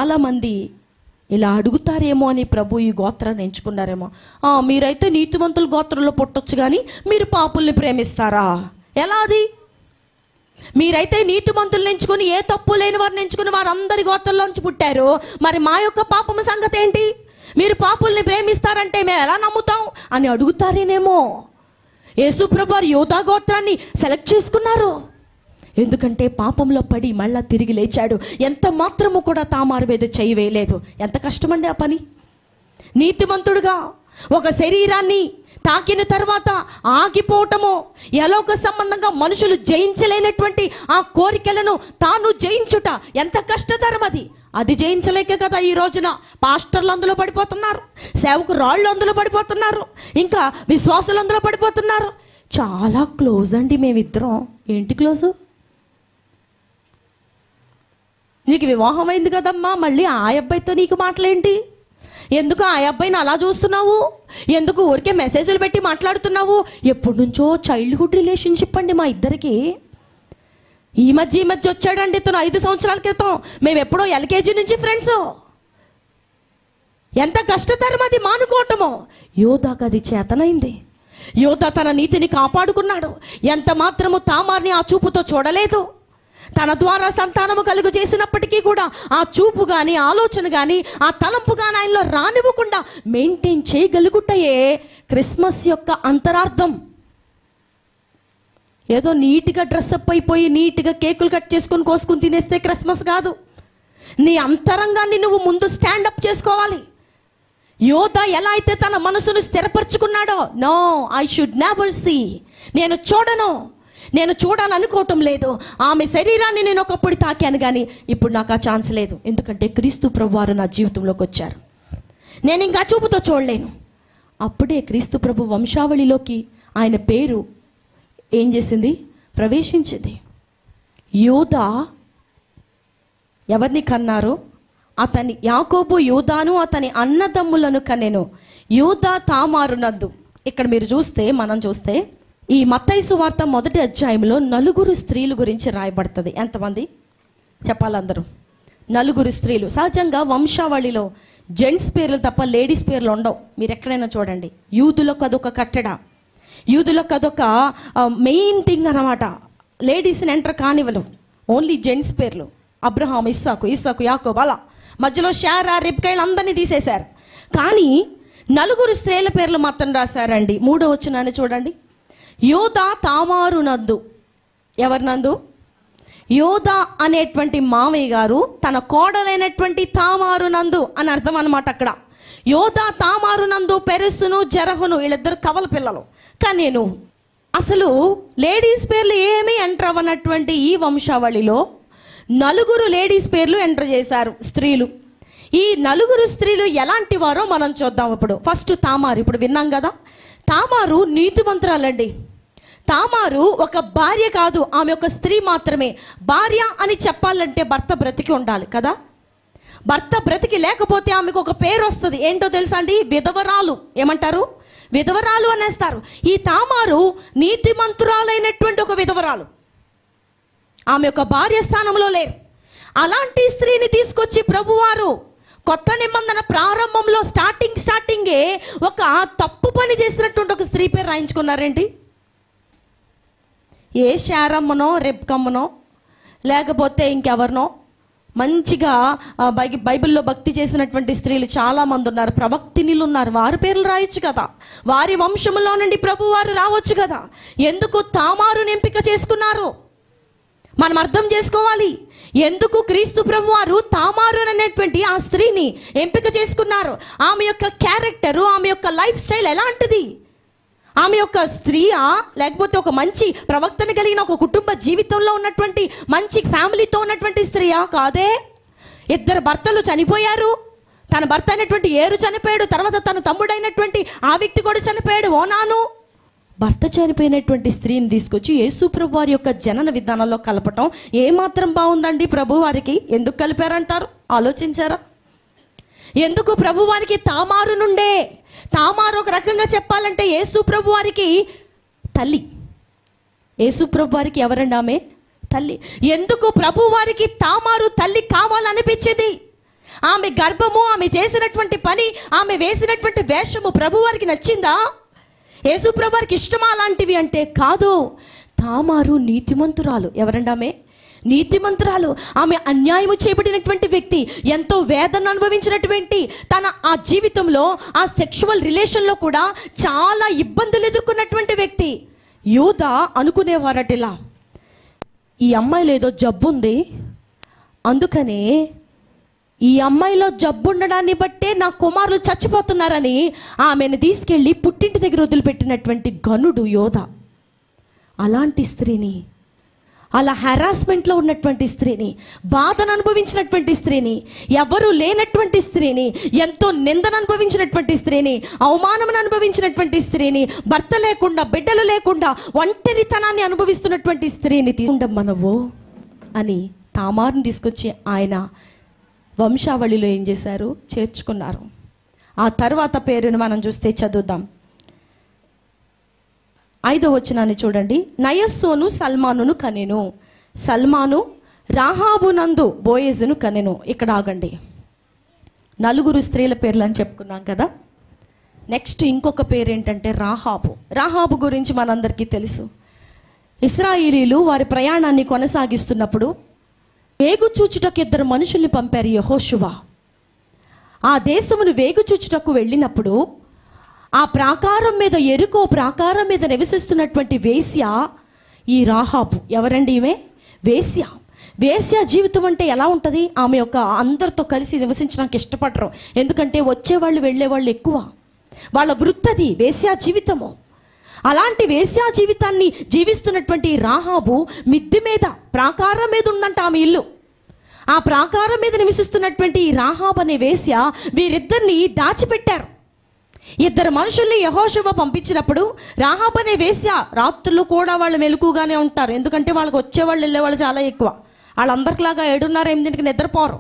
చాలామంది ఇలా అడుగుతారేమో అని ప్రభు ఈ గోత్రాన్ని ఎంచుకున్నారేమో. మీరైతే నీతిమంతుల గోత్రంలో పుట్టొచ్చు కానీ మీరు పాపుల్ని ప్రేమిస్తారా? ఎలా అది? మీరైతే నీతిమంతులను ఎంచుకుని ఏ తప్పు లేని వారిని ఎంచుకుని వారందరి గోత్రంలోంచి పుట్టారు, మరి మా యొక్క పాపము సంగతి ఏంటి? మీరు పాపుల్ని ప్రేమిస్తారంటే మేము ఎలా నమ్ముతాం అని అడుగుతారేనేమో. యేసు ప్రభు వారు యోధా గోత్రాన్ని సెలెక్ట్ చేసుకున్నారు. ఎందుకంటే పాపంలో పడి మళ్ళా తిరిగి లేచాడు. ఎంత మాత్రము కూడా తామారు మీద చేయి వేయలేదు. ఎంత కష్టమండి ఆ పని. నీతిమంతుడుగా ఒక శరీరాన్ని తాకిన తర్వాత ఆగిపోవటము, ఎలోక సంబంధంగా మనుషులు జయించలేనటువంటి ఆ కోరికలను తాను జయించుట ఎంత కష్టతరం అది. అది జయించలేకే కదా ఈ రోజున పాస్టర్లు అందులో పడిపోతున్నారు, సేవకు రాళ్ళు అందులో పడిపోతున్నారు, ఇంకా విశ్వాసులు అందులో పడిపోతున్నారు. చాలా క్లోజ్ అండి మేమిద్దరం. ఏంటి క్లోజు? నీకు వివాహం అయింది కదమ్మా, మళ్ళీ ఆ అబ్బాయితో నీకు మాటలేంటి? ఎందుకు ఆ అబ్బాయిని అలా చూస్తున్నావు? ఎందుకు ఊరికే మెసేజ్లు పెట్టి మాట్లాడుతున్నావు? ఎప్పటి నుంచో చైల్డ్హుడ్ రిలేషన్షిప్ అండి మా ఇద్దరికి. ఈ మధ్య వచ్చాడండి ఇతను. 5 సంవత్సరాల క్రితం మేము ఎప్పుడో ఎల్కేజీ నుంచి ఫ్రెండ్స్. ఎంత కష్టతరం అది మానుకోవటమో. యోధాకు అది చేతనైంది. యోధా తన నీతిని కాపాడుకున్నాడు. ఎంత మాత్రము తామార్ని ఆ చూపుతో చూడలేదు. తన ద్వారా సంతానము కలుగు చేసినప్పటికీ కూడా ఆ చూపు కానీ ఆలోచన కానీ ఆ తలంపు కానీ ఆయనలో రానివ్వకుండా మెయింటైన్ చేయగలుగుటయే క్రిస్మస్ యొక్క అంతరార్థం. ఏదో నీట్గా డ్రెస్అప్ అయిపోయి నీట్గా కేకులు కట్ చేసుకొని కోసుకుని తినేస్తే క్రిస్మస్ కాదు. నీ అంతరంగాన్ని నువ్వు ముందు స్టాండప్ చేసుకోవాలి. యోధా ఎలా అయితే తన మనసును స్థిరపరచుకున్నాడో, no I should never see, నేను చూడాలనుకోవటం లేదు. ఆమె శరీరాన్ని నేను ఒకప్పుడు తాకాను కానీ ఇప్పుడు నాకు ఆ ఛాన్స్ లేదు. ఎందుకంటే క్రీస్తు ప్రభు వారు నా జీవితంలోకి వచ్చారు. నేను ఇంకా చూపుతో చూడలేను. అప్పుడే క్రీస్తు ప్రభు వంశావళిలోకి ఆయన పేరు ఏం చేసింది? ప్రవేశించింది. యోధా ఎవరిని కన్నారు? అతని యాకోబు యోధాను అతని అన్నదమ్ములను కనెను. యోధా తామారునందు. ఇక్కడ మీరు చూస్తే, మనం చూస్తే ఈ మత్తయి సువార్త 1వ అధ్యాయంలో 4 స్త్రీల గురించి రాయబడుతుంది. ఎంతమంది చెప్పాలందరూ? 4 స్త్రీలు. సహజంగా వంశావళిలో జెంట్స్ పేర్లు తప్ప లేడీస్ పేర్లు ఉండవు. మీరు ఎక్కడైనా చూడండి. యూదులకు అదొక కట్టడ, యూదులకు అదొక మెయిన్ థింగ్ అన్నమాట. లేడీస్ని ఎంటర్ కానివ్వరు, ఓన్లీ జెంట్స్ పేర్లు. అబ్రహాం, ఇస్సాకు, యాకోబు, అలా మధ్యలో షారా, రిబ్కాయిలు అందరినీ తీసేశారు. కానీ 4 స్త్రీల పేర్లు మాత్రం రాశారండి. 3వ వచనాన్ని చూడండి. యోధా తామారునందు. ఎవరినందు? యోధా అనేటువంటి మామయ్య గారు తన కోడలైనటువంటి తామారునందు అని అర్థం అన్నమాట. అక్కడ యోధా తామారునందు పెరెస్సును జెరహును వీళ్ళిద్దరు కవల పిల్లలు. కానీ నేను అసలు లేడీస్ పేర్లు ఏమీ ఎంటర్ అవ్వనటువంటి ఈ వంశావళిలో 4 లేడీస్ పేర్లు ఎంటర్ చేశారు స్త్రీలు. ఈ 4 స్త్రీలు ఎలాంటి వారో మనం చూద్దాం. ఇప్పుడు ఫస్ట్ తామారు. ఇప్పుడు విన్నాం కదా, తామారు నీతిమంతురాలండి. తామారు ఒక భార్య కాదు, ఆమె ఒక స్త్రీ మాత్రమే. భార్య అని చెప్పాలంటే భర్త బ్రతికి ఉండాలి కదా. భర్త బ్రతికి లేకపోతే ఆమెకు ఒక పేరు వస్తుంది. ఏంటో తెలుసా అండి? విధవరాలు. ఏమంటారు? విధవరాలు అనేస్తారు. ఈ తామారు నీతిమంతురాలైనటువంటి ఒక విధవరాలు. ఆమె ఒక భార్య స్థానంలో లేరు. అలాంటి స్త్రీని తీసుకొచ్చి ప్రభువారు కొత్త నిబంధన ప్రారంభంలో స్టార్టింగే ఒక తప్పు పని చేసినటువంటి ఒక స్త్రీ పేరు రాయించుకున్నారేంటి? ఏ శారమ్మనో రెబ్కమ్మనో లేకపోతే ఇంకెవరినో మంచిగా బైబిల్లో భక్తి చేసినటువంటి స్త్రీలు చాలామంది ఉన్నారు, ప్రవక్తినిలు ఉన్నారు. వారి పేర్లు రాయొచ్చు కదా, వారి వంశంలో నుండి ప్రభువారు రావచ్చు కదా. ఎందుకు తామారుని ఎంపిక చేసుకున్నారు? మనం అర్థం చేసుకోవాలి. ఎందుకు క్రీస్తు ప్రభువారు తామారు అనేటువంటి ఆ స్త్రీని ఎంపిక చేసుకున్నారు? ఆమె యొక్క క్యారెక్టరు, ఆమె యొక్క లైఫ్ స్టైల్ ఎలాంటిది? ఆమె యొక్క స్త్రీయా లేకపోతే ఒక మంచి ప్రవక్తన కలిగిన ఒక కుటుంబ జీవితంలో ఉన్నటువంటి మంచి ఫ్యామిలీతో ఉన్నటువంటి స్త్రీయా? కాదే. 2 భర్తలు చనిపోయారు. తన భర్త అయినటువంటి ఏరు చనిపోయాడు, తర్వాత తన తమ్ముడైనటువంటి ఆ వ్యక్తి కూడా చనిపోయాడు, ఓనాను. భర్త చనిపోయినటువంటి స్త్రీని తీసుకొచ్చి యేసు ప్రభు వారి యొక్క జనన విధానంలో కలపటం ఏమాత్రం బాగుందండి? ప్రభువారికి ఎందుకు కలిపారంటారు? ఆలోచించారా? ఎందుకు ప్రభువారికి తామారు నుండే? తామారు ఒక రకంగా చెప్పాలంటే యేసు ప్రభు వారికి తల్లి. యేసు ప్రభు వారికి ఎవరండి? ఆమె తల్లి. ఎందుకు ప్రభు వారికి తామారు తల్లి కావాలనిపించింది? ఆమె గర్భము, ఆమె చేసినటువంటి పని, ఆమె వేసినటువంటి వేషము ప్రభువారికి నచ్చిందా? యేసు ప్రభువారికి ఇష్టమా అలాంటివి అంటే? కాదు. తామారు నీతిమంతురాలు. ఎవరండి ఆమె? నీతిమంతురాలు. ఆమె అన్యాయము చేయబడినటువంటి వ్యక్తి, ఎంతో వేదన అనుభవించినటువంటి, తన ఆ జీవితంలో ఆ సెక్షువల్ రిలేషన్లో కూడా చాలా ఇబ్బందులు ఎదుర్కొన్నటువంటి వ్యక్తి. యూదా అనుకునేవారటిలా, ఈ అమ్మాయిలో ఏదో జబ్బు ఉంది, అందుకనే ఈ అమ్మాయిలో జబ్బు ఉండడాన్ని బట్టే నా కుమారులు చచ్చిపోతున్నారని ఆమెను తీసుకెళ్ళి పుట్టింటి దగ్గర వదిలిపెట్టినటువంటి గనుడు యోధా. అలాంటి స్త్రీని, అలా హెరాస్మెంట్లో ఉన్నటువంటి స్త్రీని, బాధను అనుభవించినటువంటి స్త్రీని, ఎవరు లేనటువంటి స్త్రీని, ఎంతో నిందను అనుభవించినటువంటి స్త్రీని, అవమానం అనుభవించినటువంటి స్త్రీని, భర్త లేకుండా, బిడ్డలు లేకుండా ఒంటరితనాన్ని అనుభవిస్తున్నటువంటి స్త్రీని తీసుకుండమ్మనవు అని తామారుని తీసుకొచ్చి ఆయన వంశావళిలో ఏం చేశారు? చేర్చుకున్నారు. ఆ తర్వాత పేరును మనం చూస్తే చదువుదాం. 5వ వచనాన్ని చూడండి. నయస్సోను సల్మానును కనెను. సల్మాను రాహాబునందు బోయేజును కనెను. ఇక్కడ ఆగండి. 4 స్త్రీల పేర్లు అని చెప్పుకున్నాం కదా. నెక్స్ట్ ఇంకొక పేరు ఏంటంటే రాహాబు. రాహాబు గురించి మనందరికీ తెలుసు. ఇశ్రాయేలీలు వారి ప్రయాణాన్ని కొనసాగిస్తున్నప్పుడు వేగు చూచుటకు 2 మనుషుల్ని పంపారు యెహోషువ. ఆ దేశమును వేగు చూచుటకు వెళ్ళినప్పుడు ఆ ప్రాకారం మీద, ఎరుకో ప్రాకారం మీద నివసిస్తున్నటువంటి వేశ్య ఈ రాహాబు. ఎవరండి ఈమె? వేశ్య. వేశ్య జీవితం అంటే ఎలా ఉంటుంది? ఆమె యొక్క అందరితో కలిసి నివసించడానికి ఇష్టపడరు. ఎందుకంటే వచ్చేవాళ్ళు వెళ్ళేవాళ్ళు ఎక్కువ. వాళ్ళ వృత్తది వేశ్య జీవితము. అలాంటి వేశ్య జీవితాన్ని జీవిస్తున్నటువంటి రాహాబు మిద్దె మీద, ప్రాకారం మీద ఉందంట ఆమె ఇల్లు. ఆ ప్రాకారం మీద నివసిస్తున్నటువంటి ఈ రాహాబు అనే వేశ్య వీరిద్దరిని దాచిపెట్టారు. 2 మనుషుల్ని యెహోషువ పంపించినప్పుడు రాహాబు అనే వేశ్య, రాత్రులు కూడా వాళ్ళు మెలకుగానే ఉంటారు. ఎందుకంటే వాళ్ళకి వచ్చేవాళ్ళు వెళ్ళేవాళ్ళు చాలా ఎక్కువ. వాళ్ళందరిలాగా 7:30-8 నిద్రపోరు.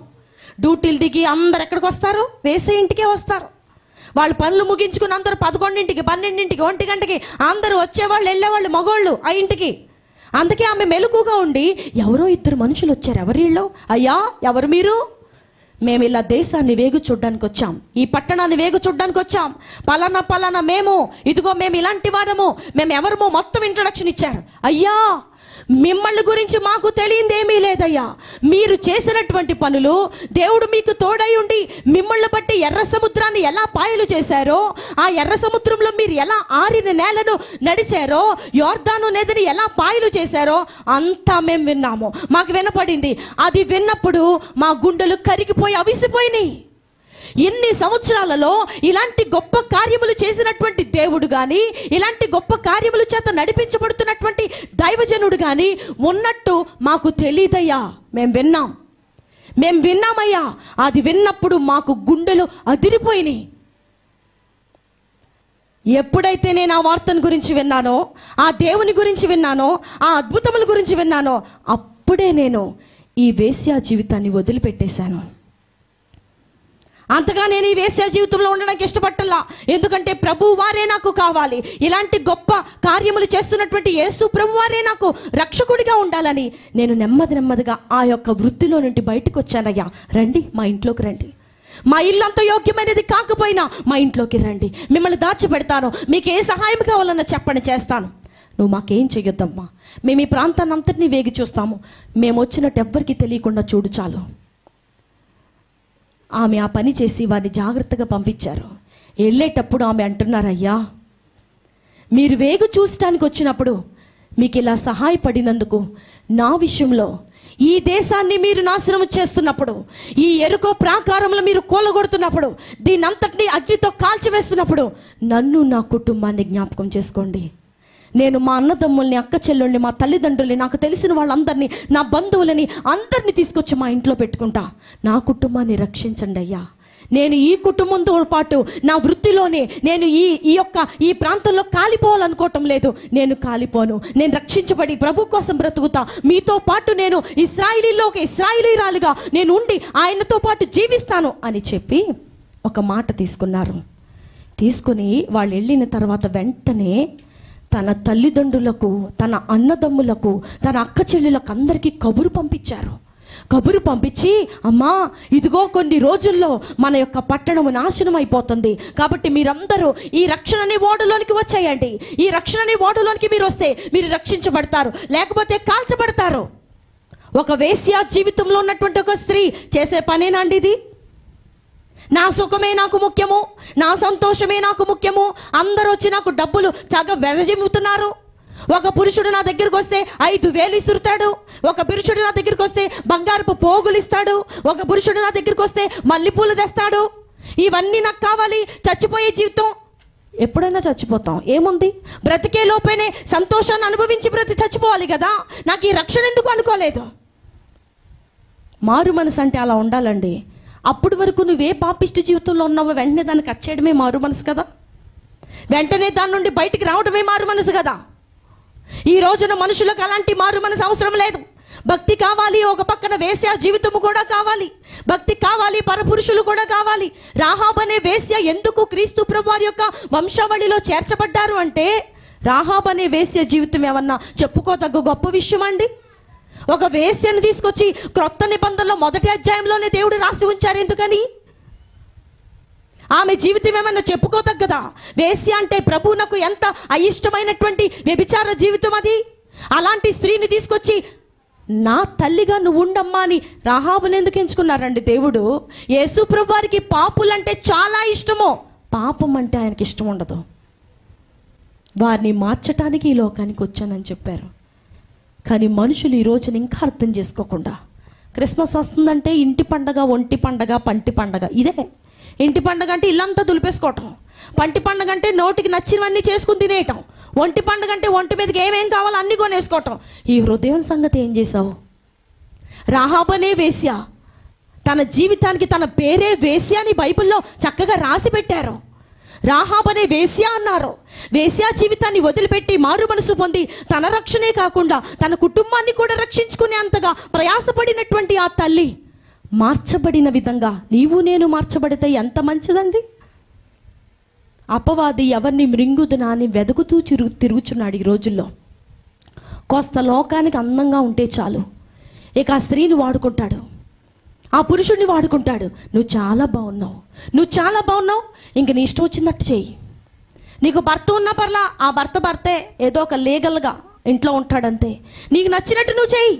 డ్యూటీలు దిగి అందరు ఎక్కడికి వస్తారు? వేశ్య ఇంటికే వస్తారు. వాళ్ళు పనులు ముగించుకుని అందరూ 11, 12, 1 గంటకి అందరూ వచ్చేవాళ్ళు వెళ్ళేవాళ్ళు మగోళ్ళు ఆ ఇంటికి. అందుకే ఆమె మెలకుగా ఉండి, ఎవరో 2 మనుషులు వచ్చారు. ఎవరిళ్ళు? అయ్యా, ఎవరు మీరు? మేము ఇలా దేశాన్ని వేగు చూడ్డానికి వచ్చాం, ఈ పట్టణాన్ని వేగు చూడ్డానికి వచ్చాం, పలానా మేము, ఇదిగో మేము ఇలాంటి వారము, మేము ఎవరమో మొత్తం ఇంట్రొడక్షన్ ఇచ్చారు. అయ్యా, మిమ్మల్ని గురించి మాకు తెలియదేమీ లేదయ్యా. మీరు చేసినటువంటి పనులు, దేవుడు మీకు తోడై ఉండి మిమ్మల్ని బట్టి ఎర్ర సముద్రాన్ని ఎలా పాయలు చేశారో, ఆ ఎర్ర సముద్రంలో మీరు ఎలా ఆరిన నేలను నడిచారో, యోర్దాను నదిని ఎలా పాయలు చేశారో అంతా మేము విన్నాము, మాకు వినపడింది. అది విన్నప్పుడు మా గుండెలు కరిగిపోయి అవిసిపోయినాయి. ఎన్ని సంవత్సరాలలో ఇలాంటి గొప్ప కార్యములు చేసినటువంటి దేవుడు కానీ, ఇలాంటి గొప్ప కార్యముల చేత నడిపించబడుతున్నటువంటి దైవజనుడు కానీ ఉన్నట్టు మాకు తెలియదయ్యా. మేము విన్నామయ్యా. అది విన్నప్పుడు మాకు గుండెలు అదిరిపోయినాయి. ఎప్పుడైతే నేను ఆ వార్తను గురించి విన్నానో, ఆ దేవుని గురించి విన్నానో, ఆ అద్భుతముల గురించి విన్నానో, అప్పుడే నేను ఈ వేశ్య జీవితాన్ని వదిలిపెట్టేశాను. అంతగా నేను ఈ వేశ్య జీవితంలో ఉండడానికి ఇష్టపట్టలా. ఎందుకంటే ప్రభు వారే నాకు కావాలి. ఇలాంటి గొప్ప కార్యములు చేస్తున్నటువంటి యేసు ప్రభు వారే నాకు రక్షకుడిగా ఉండాలని నేను నెమ్మదిగా ఆ యొక్క వృత్తిలో నుండి బయటకు వచ్చానయ్యా. రండి, మా ఇంట్లోకి రండి. మా ఇల్లు అంత యోగ్యమైనది కాకపోయినా మా ఇంట్లోకి రండి, మిమ్మల్ని దాచిపెడతాను. మీకు ఏ సహాయం కావాలన్నా చెప్పండి, చేస్తాను. నువ్వు మాకేం చెయ్యొద్దమ్మా, మేము ఈ ప్రాంతాన్ని అంతటినీ వేగి చూస్తాము, మేము వచ్చినట్టు ఎవ్వరికి తెలియకుండా చూడు చాలు. ఆమె ఆ పని చేసి వారిని జాగ్రత్తగా పంపించారు. వెళ్ళేటప్పుడు ఆమె అంటున్నారు, అయ్యా, మీరు వేగు చూడటానికి వచ్చినప్పుడు మీకు ఇలా సహాయపడినందుకు, నా విషయంలో ఈ దేశాన్ని మీరు నాశనం చేస్తున్నప్పుడు, ఈ ఎరుకో ప్రాకారంలో మీరు కూలగొడుతున్నప్పుడు, దీని అంతటినీ అగ్నితో కాల్చివేస్తున్నప్పుడు నన్ను, నా కుటుంబాన్ని జ్ఞాపకం చేసుకోండి. నేను మా అన్నదమ్ముల్ని, అక్క చెల్లెళ్ళని, మా తల్లిదండ్రుల్ని, నాకు తెలిసిన వాళ్ళందరినీ, నా బంధువులని అందరినీ తీసుకొచ్చి మా ఇంట్లో పెట్టుకుంటా. నా కుటుంబాన్ని రక్షించండి అయ్యా. నేను ఈ కుటుంబంతో పాటు నా వృత్తిలోనే నేను ఈ ప్రాంతంలో కాలిపోవాలనుకోవటం లేదు. నేను కాలిపోను. నేను రక్షించబడి ప్రభు కోసం బ్రతుకుతా. మీతో పాటు నేను ఇశ్రాయేలీరాలుగా నేను ఉండి ఆయనతో పాటు జీవిస్తాను అని చెప్పి ఒక మాట తీసుకున్నారు. తీసుకుని వాళ్ళు వెళ్ళిన తర్వాత వెంటనే తన తల్లిదండ్రులకు, తన అన్నదమ్ములకు, తన అక్క చెల్లెలకు అందరికీ కబురు పంపించారు. కబురు పంపించి, అమ్మా ఇదిగో కొన్ని రోజుల్లో మన యొక్క పట్టణము నాశనం అయిపోతుంది, కాబట్టి మీరందరూ ఈ రక్షణ అనే ఓడలోనికి వచ్చేయండి. ఈ రక్షణ అనే ఓడలోనికి మీరు వస్తే మీరు రక్షించబడతారు, లేకపోతే కాల్చబడతారు. ఒక వేశ్య జీవితంలో ఉన్నటువంటి ఒక స్త్రీ చేసే పనేనండి ఇది? నా సుఖమే నాకు ముఖ్యము, నా సంతోషమే నాకు ముఖ్యము, అందరూ వచ్చి నాకు డబ్బులు చక్కగా వెరజిమ్ముతున్నారు. ఒక పురుషుడు నా దగ్గరికి వస్తే 5,000 ఇసురుతాడు, ఒక పురుషుడు నా దగ్గరికి వస్తే బంగారపు పోగులు ఇస్తాడు, ఒక పురుషుడు నా దగ్గరికి వస్తే మల్లెపూలు తెస్తాడు. ఇవన్నీ నాకు కావాలి. చచ్చిపోయే జీవితం, ఎప్పుడైనా చచ్చిపోతాం, ఏముంది? బ్రతికే లోపేనే సంతోషాన్ని అనుభవించి చచ్చిపోవాలి కదా. నాకు ఈ రక్షణ ఎందుకు అనుకోలేదు. మారు మనసు అంటే అలా ఉండాలండి. అప్పటి వరకు నువ్వే పాపిష్టి జీవితంలో ఉన్నావో వెంటనే దాన్ని కట్ చేయడమే మారు మనసు కదా. వెంటనే దాని నుండి బయటికి రావడమే మారు మనసు కదా. ఈ రోజున మనుషులకు అలాంటి మారు మనసు అవసరం లేదు. భక్తి కావాలి, ఒక పక్కన వేశ్య జీవితము కూడా కావాలి, భక్తి కావాలి, పరపురుషులు కూడా కావాలి. రాహాబు అనే వేశ్య ఎందుకు క్రీస్తు ప్రభువారి యొక్క వంశావళిలో చేర్చబడ్డారు అంటే, రాహాబు అనే వేశ్య జీవితం ఏమన్నా చెప్పుకోదగ్గ గొప్ప విషయం అండి? ఒక వేశ్యను తీసుకొచ్చి క్రొత్త నిబంధనలో మొదటి అధ్యాయంలోనే దేవుడు రాసి ఉంచారు. ఎందుకని? ఆమె జీవితం ఏమన్నా చెప్పుకోదగ్గదా? వేశ్య అంటే ప్రభువునకు ఎంత అయిష్టమైనటువంటి వ్యభిచార జీవితం అది. అలాంటి స్త్రీని తీసుకొచ్చి నా తల్లిగా నువ్వు ఉండమ్మా అని రాహాబుని ఎందుకు ఎంచుకున్నారండి దేవుడు? యేసు ప్రభువారికి పాపులంటే చాలా ఇష్టము, పాపం అంటే ఆయనకి ఇష్టం ఉండదు. వారిని మార్చటానికి ఈ లోకానికి వచ్చానని చెప్పారు. కానీ మనుషులు ఈ రోజున ఇంకా అర్థం చేసుకోకుండా, క్రిస్మస్ వస్తుందంటే ఇంటి పండగ, ఒంటి పండగ, పంటి పండగ. ఇదే ఇంటి పండగ అంటే ఇల్లంతా దులిపేసుకోవటం, పంటి పండగ అంటే నోటికి నచ్చినవన్నీ చేసుకుని తినేయటం, ఒంటి పండగ అంటే ఒంటి మీదకి ఏమేం కావాలో అన్నీ కొనేసుకోవటం. ఈ హృదయం సంగతి ఏం చేసావు? రాహాబు అనే వేశ్య, తన జీవితానికి తన పేరే వేశ్య అని బైబిల్లో చక్కగా రాసి పెట్టారు. రాహాబు అనే వేశ్య అన్నారు. వేశ్య జీవితాన్ని వదిలిపెట్టి మారు మనసు పొంది తన రక్షణే కాకుండా తన కుటుంబాన్ని కూడా రక్షించుకునే అంతగా ప్రయాసపడినటువంటి ఆ తల్లి మార్చబడిన విధంగా నీవు నేను మార్చబడితే ఎంత మంచిదండి. అపవాది ఎవరిని మృంగుదునా అని వెతుకుతూ తిరుగుచున్నాడు ఈ రోజుల్లో. కోస్త లోకానికి అందంగా ఉంటే చాలు, ఇక ఆ స్త్రీని వాడుకుంటాడు, ఆ పురుషుడిని వాడుకుంటాడు. నువ్వు చాలా బాగున్నావు, నువ్వు చాలా బాగున్నావు, ఇంక నీ ఇష్టం వచ్చినట్టు చెయ్యి. నీకు భర్త ఉన్న పర్లా, ఆ భర్తే ఏదో ఒక లీగల్గా ఇంట్లో ఉంటాడంతే, నీకు నచ్చినట్టు నువ్వు చెయ్యి.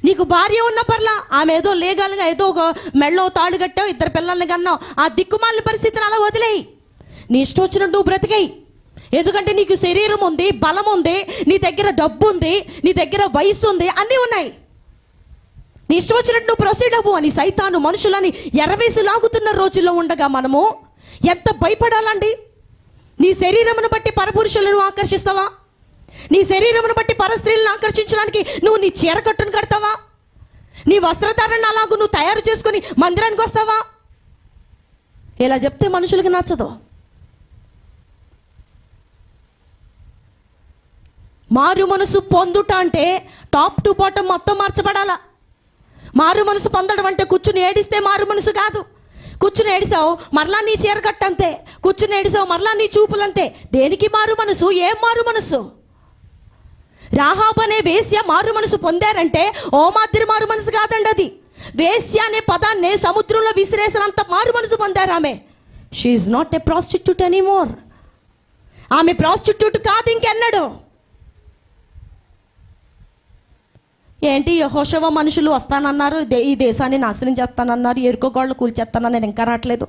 నీకు భార్య ఉన్న పర్లా, ఆమె ఏదో లీగల్గా ఏదో ఒక మెళ్ళో తాడు కట్టావు, 2 పిల్లల్ని కన్నావు, ఆ దిక్కుమాలిన పరిస్థితిని అలా వదిలేయి. నీ ఇష్టం వచ్చినట్టు నువ్వు బ్రతికేయి. ఎందుకంటే నీకు శరీరం ఉంది, బలం ఉంది, నీ దగ్గర డబ్బు ఉంది, నీ దగ్గర వయసు ఉంది, అన్నీ ఉన్నాయి. నీ ఇష్టం వచ్చినట్టు నువ్వు ప్రొసీడ్ అవ్వు అని సైతాను మనుషులని ఎరవేసి లాగుతున్న రోజుల్లో ఉండగా మనము ఎంత భయపడాలండి? నీ శరీరమును బట్టి పరపురుషులను ఆకర్షిస్తావా? నీ శరీరమును బట్టి పరస్త్రీలను ఆకర్షించడానికి నువ్వు నీ చీర కట్టును కడతావా? నీ వస్త్రధారణ అలాగూ నువ్వు తయారు చేసుకుని మందిరానికి వస్తావా? ఇలా చెప్తే మనుషులకి నచ్చదు. మారు మనసు పొందుట అంటే టాప్ టు బాటం మొత్తం మార్చబడాలా. మారు మనసు పొందడం అంటే కూర్చుని ఏడిస్తే మారు మనసు కాదు. కూర్చుని ఏడిసావు మరలా నీ చీర కట్టంతే, కూర్చుని ఏడిసావు మరలా నీ చూపులంతే. దేనికి మారు మనసు? ఏం మారు మనసు? రాహాబు అనే వేశ్య మారు మనసు పొందారంటే ఓ మాదిరి మారు మనసు కాదండి అది. వేశ్య అనే పదాన్ని సముద్రంలో విసిరేసినంత మారు మనసు పొందారు ఆమె. She is not a prostitute anymore. ఆమె ప్రాస్టిట్యూట్ కాదు ఇంకెన్నడు. ఏంటి యెహోషువ మనుషులు వస్తానన్నారు, ఈ దేశాన్ని నాశనం చేస్తానన్నారు, ఎరుకోగోళ్ళు కూల్చేస్తానని నేను ఇంకా రావట్లేదు.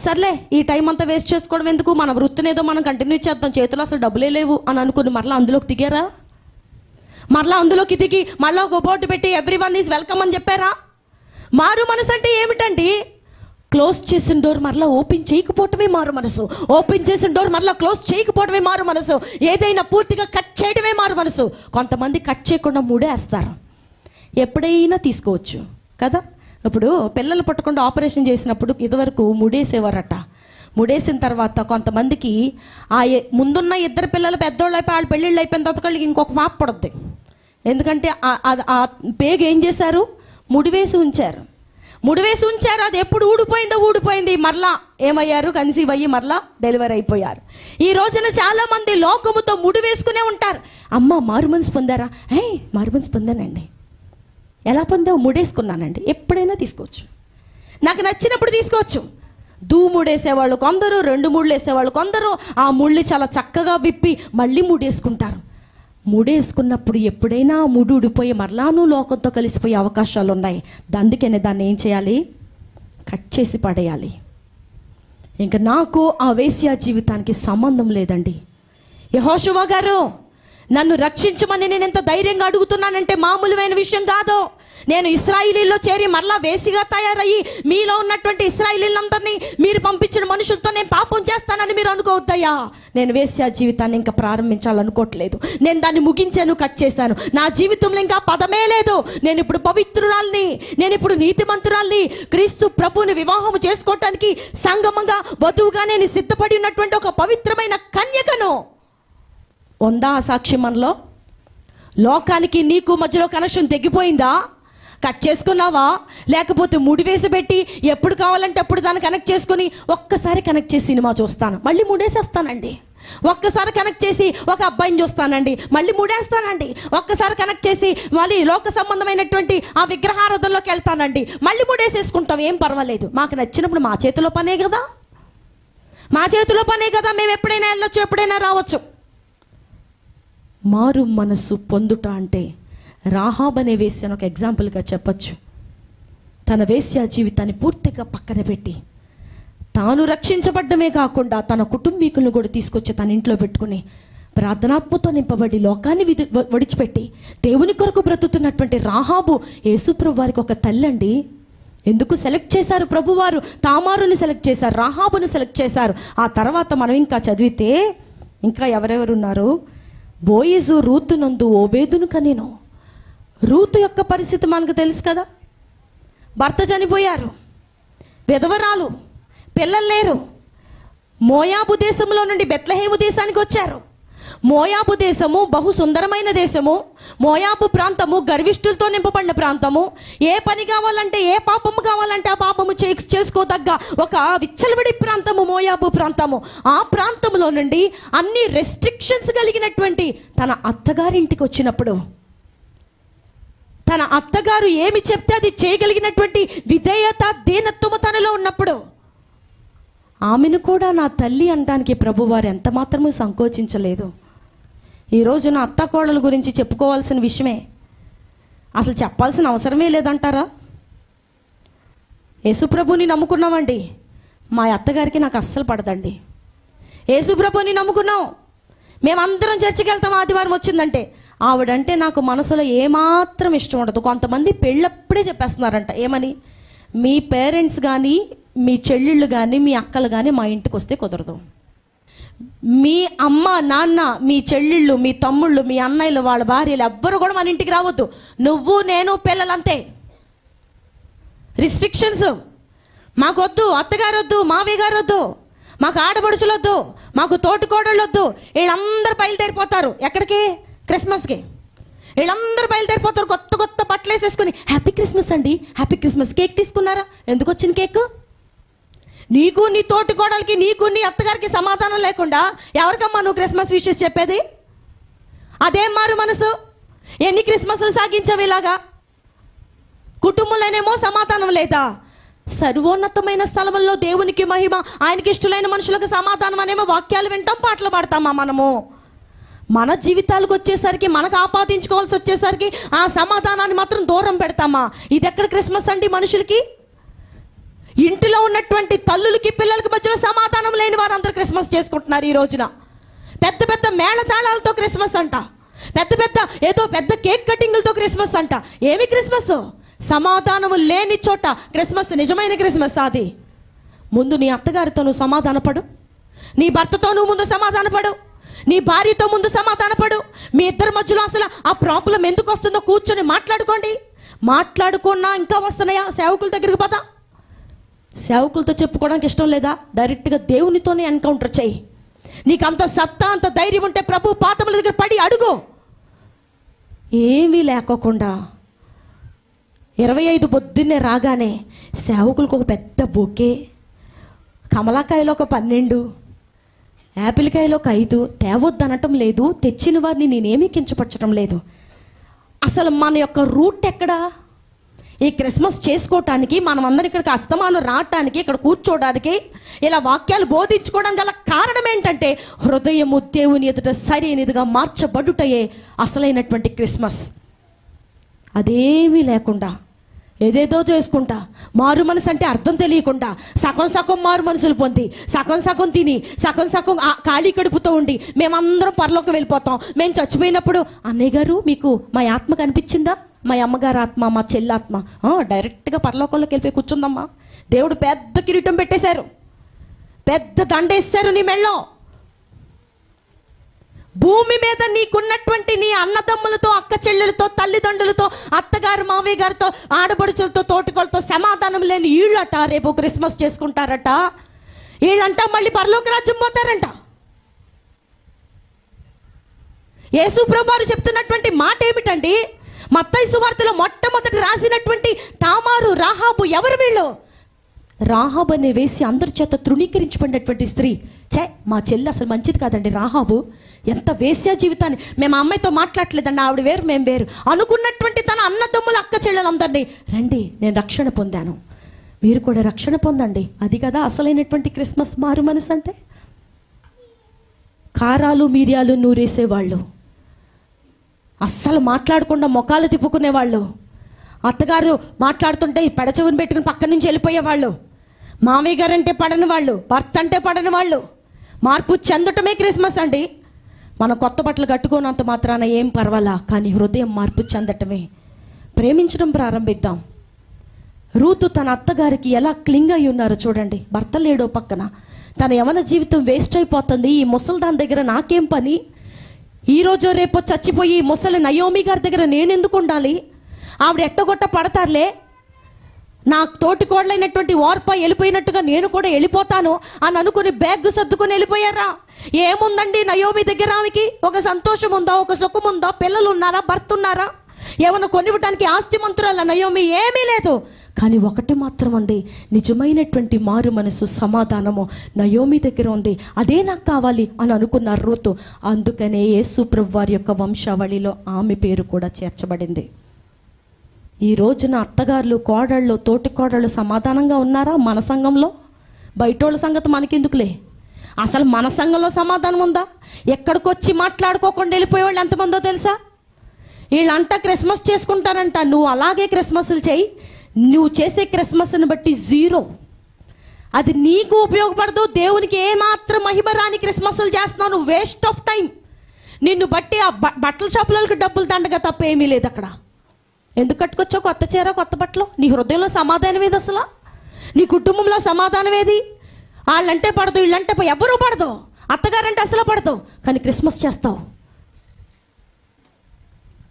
సర్లే ఈ టైం అంతా వేస్ట్ చేసుకోవడం ఎందుకు, మన వృత్తినేదో మనం కంటిన్యూ చేద్దాం, చేతిలో అసలు డబ్బులే లేవు అని అనుకుని మరలా అందులోకి దిగారా? మరలా అందులోకి దిగి మళ్ళీ ఒక బోర్డు పెట్టి ఎవ్రీవన్ ఈజ్ వెల్కమ్ అని చెప్పారా? మారు మనసు అంటే ఏమిటండి? క్లోజ్ చేసిన డోర్ మరలా ఓపెన్ చేయకపోవటమే మారు మనసు. ఓపెన్ చేసిన డోర్ మరలా క్లోజ్ చేయకపోవడమే మారు మనసు. ఏదైనా పూర్తిగా కట్ చేయడమే మారు మనసు. కొంతమంది కట్ చేయకుండా ముడేస్తారు, ఎప్పుడైనా తీసుకోవచ్చు కదా. ఇప్పుడు పిల్లలు పుట్టకుండా ఆపరేషన్ చేసినప్పుడు ఇదివరకు ముడేసేవారట. ముడేసిన తర్వాత కొంతమందికి ఆ ముందున్న 2 పిల్లలు పెద్దోళ్ళు అయిపోయి వాళ్ళు పెళ్ళిళ్ళు అయిపోయిన తర్వాత వాళ్ళకి ఇంకొక పాప పడుద్ది. ఎందుకంటే ఆ పేగు ఏం చేశారు? ముడివేసి ఉంచారు. అది ఎప్పుడు ఊడిపోయింది. మరలా ఏమయ్యారు? కన్సీవ్ అయ్యి మరలా డెలివరీ అయిపోయారు. ఈ రోజున చాలామంది లోకముతో ముడి వేసుకునే ఉంటారు. అమ్మ మారు మనసు పొందారా? మారు మనసు పొందానండి. ఎలా పొందావు? ముడేసుకున్నానండి. ఎప్పుడైనా తీసుకోవచ్చు, నాకు నచ్చినప్పుడు తీసుకోవచ్చు. ముడేసేవాళ్ళు కొందరు, 2 ముళ్ళు వేసేవాళ్ళు కొందరు. ఆ ముళ్ళు చాలా చక్కగా విప్పి మళ్ళీ ముడేసుకుంటారు. ముడేసుకున్నప్పుడు ఎప్పుడైనా ముడి ఊడిపోయి మరలాను లోకంతో కలిసిపోయే అవకాశాలు ఉన్నాయి. అందుకనే దాన్ని ఏం చేయాలి? కట్ చేసి పడేయాలి. ఇంకా నాకు ఆ వేశ్య జీవితానికి సంబంధం లేదండి. యెహోషువ గారు, నన్ను రక్షించమని నేను ఎంత ధైర్యంగా అడుగుతున్నానంటే మామూలుమైన విషయం కాదు. నేను ఇశ్రాయేలీల్లో చేరి మరలా వేసిగా తయారయ్యి మీలో ఉన్నటువంటి ఇశ్రాయేలీలందరినీ మీరు పంపించిన మనుషులతో నేను పాపం చేస్తానని మీరు అనుకోవద్దయ్యా. నేను వేశ్య జీవితాన్ని ఇంకా ప్రారంభించాలనుకోవట్లేదు. నేను దాన్ని ముగించాను, కట్ చేశాను. నా జీవితంలో ఇంకా పదమే లేదు. నేను ఇప్పుడు పవిత్రురాల్ని, నేను ఇప్పుడు నీతిమంతురాల్ని, క్రీస్తు ప్రభువుని వివాహం చేసుకోవటానికి సంగమంగా వధువుగా నేను సిద్ధపడి ఉన్నటువంటి ఒక పవిత్రమైన కన్యకను. ఉందా ఆ సాక్ష్యం మనలో? లోకానికి నీకు మధ్యలో కనెక్షన్ తెగిపోయిందా? కట్ చేసుకున్నావా? లేకపోతే ముడివేసి పెట్టి ఎప్పుడు కావాలంటే అప్పుడు దాన్ని కనెక్ట్ చేసుకుని ఒక్కసారి కనెక్ట్ చేసి సినిమా చూస్తాను, మళ్ళీ ముడేసేస్తానండి. ఒక్కసారి కనెక్ట్ చేసి ఒక అబ్బాయిని చూస్తానండి, మళ్ళీ ముడేస్తానండి. ఒక్కసారి కనెక్ట్ చేసి మళ్ళీ లోక సంబంధమైనటువంటి ఆ విగ్రహారాధనలోకి వెళ్తానండి, మళ్ళీ ముడేసేసుకుంటాం. ఏం పర్వాలేదు, మాకు నచ్చినప్పుడు మా చేతిలో పనే కదా, మా చేతిలో పనే కదా. మేము ఎప్పుడైనా వెళ్ళొచ్చు, ఎప్పుడైనా రావచ్చు. మారు మనసు పొందుట అంటే రాహాబ్ అనే వేశ్యను ఒక ఎగ్జాంపుల్గా చెప్పచ్చు. తన వేశ్య జీవితాన్ని పూర్తిగా పక్కన పెట్టి తాను రక్షించబడ్డమే కాకుండా తన కుటుంబీకులను కూడా తీసుకొచ్చి తన ఇంట్లో పెట్టుకుని ప్రార్థనాత్మతో నింపబడి లోకాన్ని విడిచిపెట్టి దేవుని కొరకు బ్రతుకుతున్నటువంటి రాహాబు యేసుప్రభు వారికి ఒక తల్లండి. ఎందుకు సెలెక్ట్ చేశారు ప్రభువారు? తామారుని సెలెక్ట్ చేశారు, రాహాబుని సెలెక్ట్ చేశారు. ఆ తర్వాత మనం ఇంకా చదివితే ఇంకా ఎవరెవరున్నారు? బోయజు రూతు నందు ఓబేదును కనెను. రూతు యొక్క పరిస్థితి మనకు తెలుసు కదా. భర్త చనిపోయారు, విధవరాలు, పిల్లలు లేరు. మోయాబు దేశంలో నుండి బెత్లెహేము దేశానికి వచ్చారు. మోయాబు దేశము బహు సుందరమైన దేశము. మోయాబు ప్రాంతము గర్విష్ఠులతో నింపబడిన ప్రాంతము. ఏ పని కావాలంటే, ఏ పాపము కావాలంటే ఆ పాపము చేసుకోదగ్గ ఒక విచ్చలవిడి ప్రాంతము మోయాబు ప్రాంతము. ఆ ప్రాంతంలో నుండి అన్ని రెస్ట్రిక్షన్స్ కలిగినటువంటి తన అత్తగారింటికి వచ్చినప్పుడు, తన అత్తగారు ఏమి చెప్తే అది చేయగలిగినటువంటి విధేయత, దీనత్వము తనలో ఉన్నప్పుడు ఆమెను కూడా నా తల్లి అనడానికి ప్రభువారు ఎంత మాత్రమూ సంకోచించలేదు. ఈరోజు నా అత్త కోడల గురించి చెప్పుకోవాల్సిన విషయమే, అసలు చెప్పాల్సిన అవసరమే లేదంటారా? యేసుప్రభుని నమ్ముకున్నామండి, మా అత్తగారికి నాకు అస్సలు పడదండి. యేసుప్రభుని నమ్ముకున్నాం, మేమందరం చర్చికి వెళ్తాం ఆదివారం వచ్చిందంటే. ఆవిడంటే నాకు మనసులో ఏమాత్రం ఇష్టం ఉండదు. కొంతమంది పెళ్ళప్పుడే చెప్పేస్తున్నారంట, ఏమని? మీ పేరెంట్స్ కానీ, మీ చెల్లెళ్ళు కానీ, మీ అక్కలు కానీ మా ఇంటికి వస్తే కుదరదు. మీ అమ్మ నాన్న, మీ చెల్లెళ్ళు, మీ తమ్ముళ్ళు, మీ అన్నయ్యలు, వాళ్ళ భార్యలు ఎవ్వరు కూడా మన ఇంటికి రావద్దు. నువ్వు, నేను, పిల్లలంతే. రిస్ట్రిక్షన్స్. మాకొద్దు, అత్తగారు వద్దు, మావయ్య గారు వద్దు, మాకు ఆడపడుచులు వద్దు, మాకు తోటికోడళ్ళు వద్దు. వీళ్ళందరూ బయలుదేరిపోతారు. ఎక్కడికి? క్రిస్మస్కి. వీళ్ళందరూ బయలుదేరిపోతారు కొత్త కొత్త బట్టలు వేసేసుకుని. హ్యాపీ క్రిస్మస్ అండి, హ్యాపీ క్రిస్మస్. కేక్ తీసుకున్నారా? ఎందుకు వచ్చింది కేక్? నీకు, నీ తోటి కోడలికి, నీకు, నీ అత్తగారికి సమాధానం లేకుండా ఎవరికమ్మా నువ్వు క్రిస్మస్ విషెస్ చెప్పేది? అదేం మారు మనసు? ఎన్ని క్రిస్మస్లు సాగించావు ఇలాగా? కుటుంబంలోనేమో సమాధానం లేదా? సర్వోన్నతమైన స్థలముల్లో దేవునికి మహిమ, ఆయనకి ఇష్టమైన మనుషులకు సమాధానం అనేమో వాక్యాలు వింటాం, పాటలు పాడతామా మనము? మన జీవితాలకు వచ్చేసరికి, మనకు ఆపాదించుకోవాల్సి వచ్చేసరికి ఆ సమాధానాన్ని మాత్రం దూరం పెడతామా? ఇది ఎక్కడ క్రిస్మస్ అండి మనుషులకి? ఇంటిలో ఉన్నటువంటి తల్లులకి, పిల్లలకి మధ్యలో సమాధానం లేని వారు అందరూ క్రిస్మస్ చేసుకుంటున్నారు ఈ రోజున. పెద్ద పెద్ద మేళతాళాలతో క్రిస్మస్ అంట, పెద్ద పెద్ద ఏదో పెద్ద కేక్ కటింగ్లతో క్రిస్మస్ అంట. ఏమి క్రిస్మస్? సమాధానము లేని చోట క్రిస్మస్ నిజమైన క్రిస్మస్. అది ముందు నీ అత్తగారితో నువ్వు సమాధానపడు, నీ భర్తతో నువ్వు ముందు సమాధానపడు, నీ భార్యతో ముందు సమాధానపడు. మీ ఇద్దరి మధ్యలో అసలు ఆ ప్రాబ్లం ఎందుకు వస్తుందో కూర్చొని మాట్లాడుకోండి. మాట్లాడుకున్నా ఇంకా వస్తున్నాయా? సేవకుల దగ్గరికి పోతా. సేవకులతో చెప్పుకోవడానికి ఇష్టం లేదా? డైరెక్ట్గా దేవునితోనే ఎన్కౌంటర్ చేయి. నీకు అంత సత్తా, అంత ధైర్యం ఉంటే ప్రభు పాదముల దగ్గర పడి అడుగు. ఏమీ లేకోకుండా 25 పొద్దున్నే రాగానే సేవకులకు ఒక పెద్ద బొకే, కమలాకాయలు ఒక 12, యాపిల్ కాయలు ఒక 5 తేవద్దు అనటం లేదు. తెచ్చిన వారిని నేనేమీ కించపరచడం లేదు. అసలు మన యొక్క రూట్ ఎక్కడా? ఈ క్రిస్మస్ చేసుకోవటానికి, మనం అందరం ఇక్కడికి అస్తమానం రావటానికి, ఇక్కడ కూర్చోవడానికి, ఇలా వాక్యాలు బోధించుకోవడం గల కారణం ఏంటంటే హృదయము దేవుని ఎదుట సరైనదిగా మార్చబడుటయే అసలైనటువంటి క్రిస్మస్. అదేమీ లేకుండా ఏదేదో చేసుకుంటా, మారు మనసు అంటే అర్థం తెలియకుండా సగం సగం మారు మనసులు పొంది, సగం సగం తిని, సగం సగం ఖాళీ కడుపుతూ ఉండి మేమందరం పరలోకి వెళ్ళిపోతాం. మేము చచ్చిపోయినప్పుడు అన్నయ్య గారు మీకు మా ఆత్మ కనిపించిందా, మా అమ్మగారు ఆత్మ, మా చెల్లి ఆత్మ డైరెక్ట్గా పరలోకంలోకి వెళ్ళిపోయి కూర్చుందమ్మా. దేవుడు పెద్ద కిరీటం పెట్టేశారు, పెద్ద దండేశారు నీ మెళ్ళో. భూమి మీద నీకున్నటువంటి నీ అన్నదమ్ములతో, అక్క చెల్లెలతో, తల్లిదండ్రులతో, అత్తగారు మావయ్య గారితో, ఆడపడుచులతో, తోటికోళ్ళతో సమాధానం లేని వీళ్ళట రేపు క్రిస్మస్ చేసుకుంటారట. వీళ్ళంట మళ్ళీ పరలోక రాజ్యం పోతారంట. యేసు ప్రభువారు చెప్తున్నటువంటి మాట ఏమిటండి? మత్తయి సువార్తలో మొట్టమొదటి రాసినటువంటి తామారు, రాహాబు ఎవరు వీళ్ళు? రాహాబు అనే వేసి అందరి చేత తృణీకరించబడినటువంటి స్త్రీ. మా చెల్లి అసలు మంచిది కాదండి రాహాబు, ఎంత వేశ్య జీవితాన్ని, మేము అమ్మాయితో మాట్లాడలేదండి, ఆవిడ వేరు మేము వేరు అనుకున్నటువంటి తన అన్నదమ్ముల, అక్క చెల్లెలందరినీ రండి నేను రక్షణ పొందాను, మీరు కూడా రక్షణ పొందండి. అది కదా అసలైనటువంటి క్రిస్మస్ మారు మనసు అంటే. కారాలు మిరియాలు నూరేసేవాళ్ళు, అస్సలు మాట్లాడకుండా ముఖాలు తిప్పుకునేవాళ్ళు, అత్తగారు మాట్లాడుతుంటే ఈ పెడచెవుని పెట్టుకుని పక్క నుంచి వెళ్ళిపోయేవాళ్ళు, మామయ్య గారు అంటే పడని వాళ్ళు, భర్త అంటే పడని వాళ్ళు. మార్పు చెందటమే క్రిస్మస్ అండి. మనం కొత్త బట్టలు కట్టుకోనంత మాత్రాన ఏం పర్వాలా, కానీ హృదయం మార్పు చెందటమే. ప్రేమించడం ప్రారంభిద్దాం. రూతు తన అత్తగారికి ఎలా క్లింగ్ అయి ఉన్నారు చూడండి. భర్త లేడో పక్కన, తన యవన జీవితం వేస్ట్ అయిపోతుంది, ఈ ముసల్దాన్ దగ్గర నాకేం పని, ఈరోజు రేపు చచ్చిపోయి ముసలి నయోమి గారి దగ్గర నేనెందుకు ఉండాలి, ఆవిడ ఎట్టగొట్ట పడతారులే, నా తోటి కోడలైనటువంటి ఓర్ప వెళ్ళిపోయినట్టుగా నేను కూడా వెళ్ళిపోతాను అని అనుకుని బ్యాగ్ సర్దుకొని వెళ్ళిపోయారా? ఏముందండి నయోమి దగ్గర? ఆమెకి ఒక సంతోషం ఉందా, ఒక సుఖం ఉందా, పిల్లలు ఉన్నారా, భర్త ఉన్నారా, ఏమన్నా కొనివ్వడానికి ఆస్తిమంతురాల నయోమి? ఏమీ లేదు. కానీ ఒకటి మాత్రం ఉంది, నిజమైనటువంటి మారు మనసు, సమాధానము నయోమి దగ్గర ఉంది. అదే నాకు కావాలి అని అనుకున్నారు రూతు. అందుకనే యేసు ప్రభువారి యొక్క వంశావళిలో ఆమె పేరు కూడా చేర్చబడింది. ఈ రోజున అత్తగారులు, కోడళ్ళు, తోటి కోడళ్ళు సమాధానంగా ఉన్నారా మన సంఘంలో? బయటోళ్ళ సంగతి మనకెందుకులే, అసలు మన సంఘంలో సమాధానం ఉందా? ఎక్కడికొచ్చి మాట్లాడుకోకుండా వెళ్ళిపోయేవాళ్ళు ఎంతమందో తెలుసా? వీళ్ళంతా క్రిస్మస్ చేసుకుంటారంట, నువ్వు అలాగే క్రిస్మస్లు చేయి, నువ్వు చేసే క్రిస్మస్ని బట్టి జీరో, అది నీకు ఉపయోగపడదు, దేవునికి ఏమాత్రం మహిమ రాని క్రిస్మస్లు చేస్తున్నావు, నువ్వు వేస్ట్ ఆఫ్ టైం. నిన్ను బట్టి ఆ బట్టల షాపులకు డబ్బులు దండగా తప్ప ఏమీ లేదు అక్కడ. ఎందుకు కట్టుకొచ్చావు కొత్త చీర, కొత్త బట్టలు? నీ హృదయంలో సమాధానం ఏది అసలు? నీ కుటుంబంలో సమాధానం ఏది? వాళ్ళంటే పడదు, వీళ్ళంటే ఎవరూ పడదు, అత్తగారంటే అసలు పడదు, కానీ క్రిస్మస్ చేస్తావు.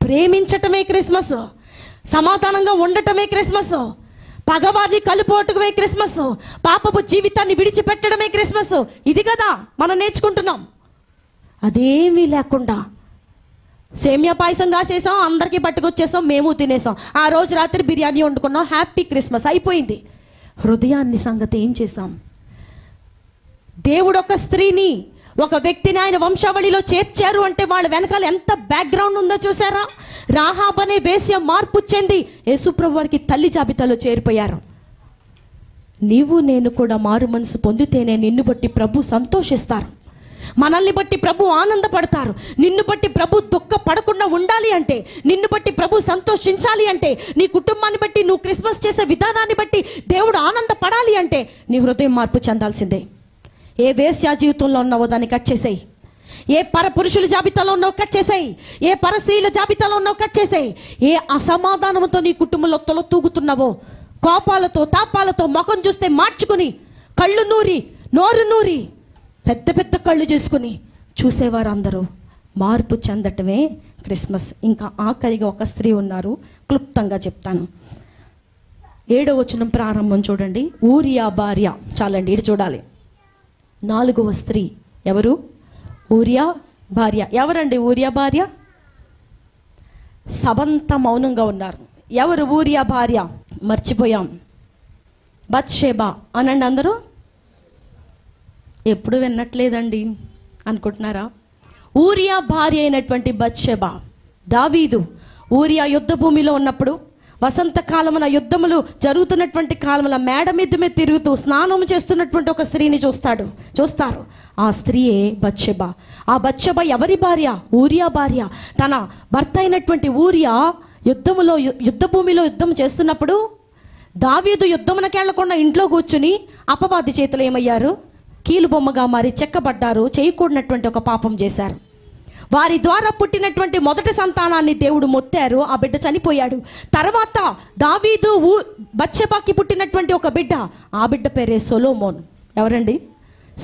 ప్రేమించటమే క్రిస్మస్, సమాధానంగా ఉండటమే క్రిస్మస్, పగవారిని కలుపుకోవటమే క్రిస్మస్, పాపపు జీవితాన్ని విడిచిపెట్టడమే క్రిస్మస్. ఇది కదా మనం నేర్చుకుంటున్నాం. అదేమీ లేకుండా సేమియా పాయసం కాసేసాం, అందరికీ పట్టుకొచ్చేసాం, మేము తినేసాం, ఆ రోజు రాత్రి బిర్యానీ వండుకున్నాం, హ్యాపీ క్రిస్మస్ అయిపోయింది. హృదయాన్ని సంగతి ఏం చేశాం? దేవుడు ఒక స్త్రీని, ఒక వ్యక్తిని ఆయన వంశావళిలో చేర్చారు అంటే వాళ్ళ వెనకాల ఎంత బ్యాక్గ్రౌండ్ ఉందో చూసారా? రాహాబ్ అనే వేశ్య మార్పు చెంది యేసుప్రభు వారికి తల్లి జాబితాలో చేరిపోయారు. నీవు నేను కూడా మారు మనసు పొందితేనే నిన్ను బట్టి ప్రభు సంతోషిస్తారు, మనల్ని బట్టి ప్రభు ఆనందపడతారు. నిన్ను బట్టి ప్రభు దుఃఖపడకుండా ఉండాలి అంటే, నిన్ను బట్టి ప్రభు సంతోషించాలి అంటే, నీ కుటుంబాన్ని బట్టి, నువ్వు క్రిస్మస్ చేసే విధానాన్ని బట్టి దేవుడు ఆనందపడాలి అంటే నీ హృదయం మార్పు చెందాల్సిందే. ఏ వేశ్యా జీవితంలో ఉన్నావో దాన్ని కట్ చేసేయి, ఏ పరపురుషుల జాబితాలో ఉన్నావు కట్ చేసేయి, ఏ పరస్త్రీల జాబితాలో ఉన్నావు కట్ చేసేయి, ఏ అసమాధానంతో నీ కుటుంబంలో తూగుతున్నావో, కోపాలతో, తాపాలతో, ముఖం చూస్తే మార్చుకుని, కళ్ళు నూరి, నోరు నూరి, పెద్ద పెద్ద కళ్ళు చేసుకుని చూసేవారు అందరూ మార్పు చెందటమే క్రిస్మస్. ఇంకా ఆఖరిగా ఒక స్త్రీ ఉన్నారు, క్లుప్తంగా చెప్తాను. 7వ వచనం ప్రారంభం చూడండి. ఊరియా భార్య. చాలండి, ఇది చూడాలి. 4వ స్త్రీ ఎవరు? ఊరియా భార్య. ఎవరండి ఊరియా భార్య? సబంతా మౌనంగా ఉన్నారు. ఎవరు ఊరియా భార్య? మర్చిపోయాం. బత్షెబా అనండి అందరూ. ఎప్పుడు విన్నట్లేదండి అనుకుంటున్నారా? ఊరియా భార్య అయినటువంటి బత్షెబా, దావీదు ఊరియా యుద్ధ భూమిలో ఉన్నప్పుడు వసంతకాలమున యుద్ధములు జరుగుతున్నటువంటి కాలమున మేడ మీద తిరుగుతూ స్నానం చేస్తున్నటువంటి ఒక స్త్రీని చూస్తారు. ఆ స్త్రీయే బత్షెబ. ఆ బత్షెబ ఎవరి భార్య? ఊరియా భార్య. తన భర్త అయినటువంటి ఊరియా యుద్ధ భూమిలో యుద్ధం చేస్తున్నప్పుడు దావీదు యుద్ధమునకు వెళ్లకుండా ఇంట్లో కూర్చుని అపవాది చేతులు ఏమయ్యారు? కీలు బొమ్మగా మారి చెక్కబడ్డారు. చేయకూడనటువంటి ఒక పాపం చేశారు. వారి ద్వారా పుట్టినటువంటి మొదటి సంతానాన్ని దేవుడు మొత్తారు. ఆ బిడ్డ చనిపోయాడు. తర్వాత దావీదు బత్షెబాకి పుట్టినటువంటి ఒక బిడ్డ, ఆ బిడ్డ పేరే సొలొమోను. ఎవరండి?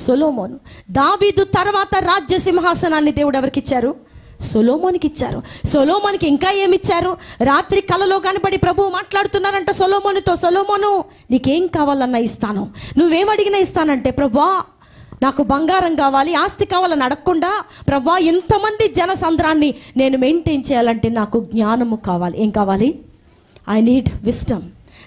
సొలొమోను. దావీదు తర్వాత రాజ్య సింహాసనాన్ని దేవుడు ఎవరికి ఇచ్చారు? సొలొమోనికి ఇచ్చారు. సొలొమోనికి ఇంకా ఏమిచ్చారు? రాత్రి కలలో కనబడి ప్రభువు మాట్లాడుతున్నారంట సొలొమోనుతో, సొలొమోను నీకేం కావాలన్నా ఇస్తాను, నువ్వేమడిగినా ఇస్తానంటే, ప్రభువా నాకు బంగారం కావాలి, ఆస్తి కావాలని అడగకుండా, ప్రభువా ఇంతమంది జనసంద్రాన్ని నేను మెయింటైన్ చేయాలంటే నాకు జ్ఞానము కావాలి. ఏం కావాలి? I need wisdom.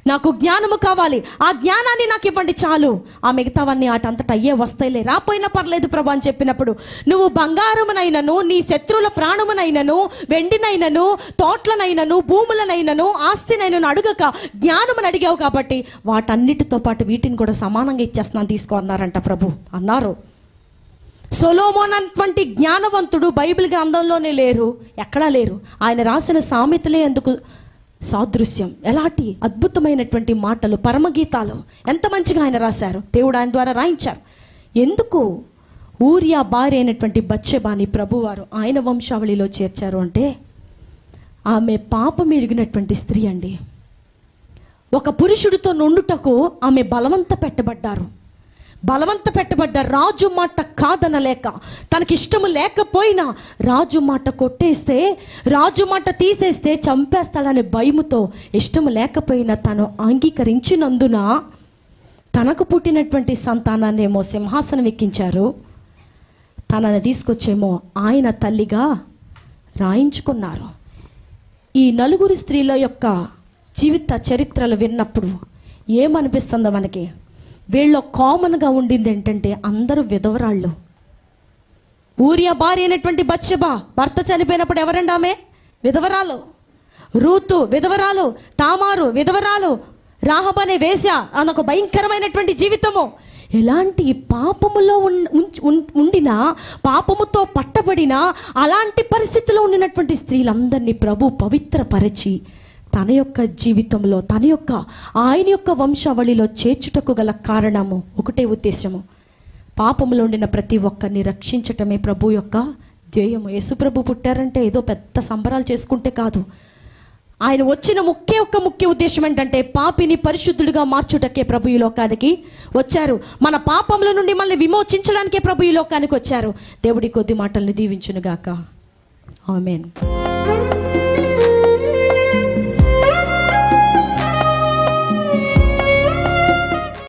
నాకు జ్ఞానము కావాలి. ఆ జ్ఞానాన్ని నాకు ఇవ్వండి చాలు, ఆ మిగతావన్నీ ఆటంతట అయ్యే వస్తాయిలే, రాపోయినా పర్లేదు ప్రభు అని చెప్పినప్పుడు, నువ్వు బంగారమునైనను, నీ శత్రువుల ప్రాణమునైనను, వెండినైనను, తోట్లనైనను, భూములనైనను, ఆస్తినైనను అడుగక జ్ఞానమును అడిగావు కాబట్టి వాటన్నిటితో పాటు వీటిని కూడా సమానంగా ఇచ్చేస్తున్నాను, తీసుకో అన్నారంట ప్రభు. అన్నారు. సొలొమోను అటువంటి జ్ఞానవంతుడు బైబిల్ గ్రంథంలోనే లేరు, ఎక్కడా లేరు. ఆయన రాసిన సామెతలే ఎందుకు సాదృశ్యం. ఎలాంటి అద్భుతమైనటువంటి మాటలు, పరమగీతాలు ఎంత మంచిగా ఆయన రాశారు. దేవుడు ఆయన ద్వారా రాయించారు. ఎందుకు ఊరియా భార్య అయినటువంటి బత్షెబాని ప్రభువారు ఆయన వంశావళిలో చేర్చారు అంటే, ఆమె పాపం ఎరిగినటువంటి స్త్రీ అండి. ఒక పురుషుడితో నుండుటకు ఆమె బలవంత పెట్టబడ్డారు. రాజు మాట కాదనలేక, తనకిష్టము లేకపోయినా రాజు మాట కొట్టేస్తే, రాజు మాట తీసేస్తే చంపేస్తాడనే భయముతో ఇష్టము లేకపోయినా తను అంగీకరించినందున తనకు పుట్టినటువంటి సంతానాన్నేమో సింహాసనం ఎక్కించారు, తనని తీసుకొచ్చేమో ఆయన తల్లిగా రాయించుకున్నారు. ఈ నలుగురు స్త్రీల యొక్క జీవిత చరిత్రలు విన్నప్పుడు ఏమనిపిస్తుందో మనకి? వీళ్ళ కామన్గా ఉండింది ఏంటంటే అందరూ విధవరాళ్ళు. ఊరియా భార్య అయినటువంటి బత్షెబ భర్త చనిపోయినప్పుడు ఎవరండి ఆమె? విధవరాలు. రూతు విధవరాలు, తామారు విధవరాలు, రాహబ్ అనే వేశ్య, అదొక భయంకరమైనటువంటి జీవితము. ఎలాంటి పాపములో ఉండిన, పాపముతో పట్టబడిన అలాంటి పరిస్థితిలో ఉండినటువంటి స్త్రీలందరినీ ప్రభు పవిత్రపరిచి తన యొక్క జీవితంలో, ఆయన యొక్క వంశావళిలో చేర్చుటకు గల కారణము ఒకటే ఉద్దేశము, పాపములో ఉండిన ప్రతి ఒక్కరిని రక్షించటమే ప్రభు యొక్క ధ్యేయము. యేసు ప్రభు పుట్టారంటే ఏదో పెద్ద సంబరాలు చేసుకుంటే కాదు. ఆయన వచ్చిన ముఖ్య ఉద్దేశం ఏంటంటే, పాపిని పరిశుద్ధుడిగా మార్చుటకే ప్రభు ఈ లోకానికి వచ్చారు. మన పాపముల నుండి మనల్ని విమోచించడానికే ప్రభు ఈ లోకానికి వచ్చారు. దేవుడి కొద్ది మాటల్ని దీవించునుగాక. ఆమేన్.